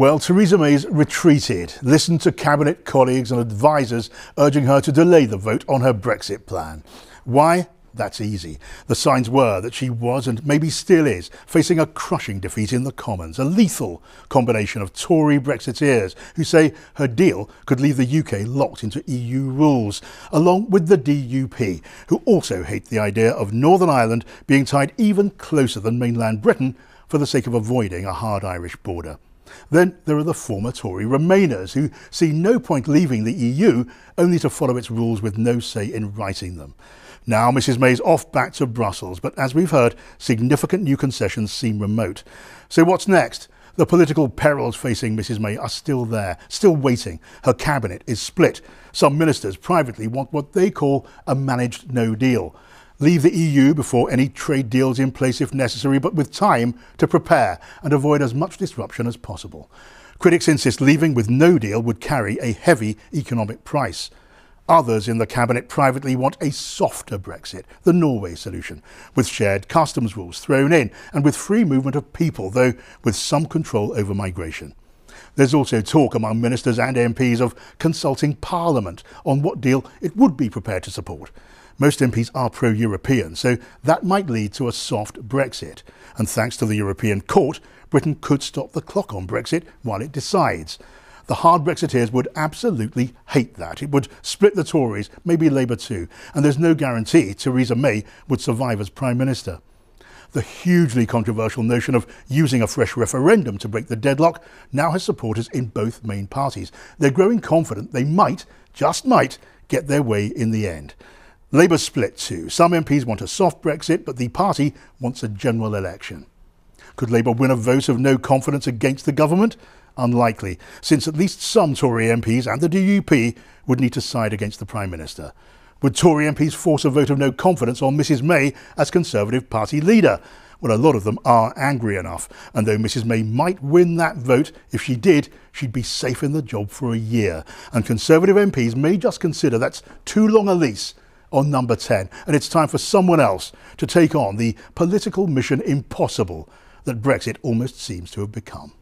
Well, Theresa May's retreated, listened to cabinet colleagues and advisers urging her to delay the vote on her Brexit plan. Why? That's easy. The signs were that she was, and maybe still is, facing a crushing defeat in the Commons, a lethal combination of Tory Brexiteers who say her deal could leave the UK locked into EU rules, along with the DUP, who also hate the idea of Northern Ireland being tied even closer than mainland Britain for the sake of avoiding a hard Irish border. Then there are the former Tory Remainers who see no point leaving the EU only to follow its rules with no say in writing them. Now Mrs May's off back to Brussels, but as we've heard, significant new concessions seem remote. So what's next? The political perils facing Mrs May are still there, still waiting. Her cabinet is split. Some ministers privately want what they call a managed no deal. Leave the EU before any trade deals in place if necessary, but with time to prepare and avoid as much disruption as possible. Critics insist leaving with no deal would carry a heavy economic price. Others in the cabinet privately want a softer Brexit, the Norway solution, with shared customs rules thrown in and with free movement of people, though with some control over migration. There's also talk among ministers and MPs of consulting Parliament on what deal it would be prepared to support. Most MPs are pro-European, so that might lead to a soft Brexit. And thanks to the European Court, Britain could stop the clock on Brexit while it decides. The hard Brexiteers would absolutely hate that. It would split the Tories, maybe Labour too, and there's no guarantee Theresa May would survive as Prime Minister. The hugely controversial notion of using a fresh referendum to break the deadlock now has supporters in both main parties. They're growing confident they might, just might, get their way in the end. Labour's split too. Some MPs want a soft Brexit, but the party wants a general election. Could Labour win a vote of no confidence against the government? Unlikely, since at least some Tory MPs and the DUP would need to side against the Prime Minister. Would Tory MPs force a vote of no confidence on Mrs May as Conservative Party leader? Well, a lot of them are angry enough, and though Mrs May might win that vote, if she did, she'd be safe in the job for a year. And Conservative MPs may just consider that's too long a lease on number 10, and it's time for someone else to take on the political mission impossible that Brexit almost seems to have become.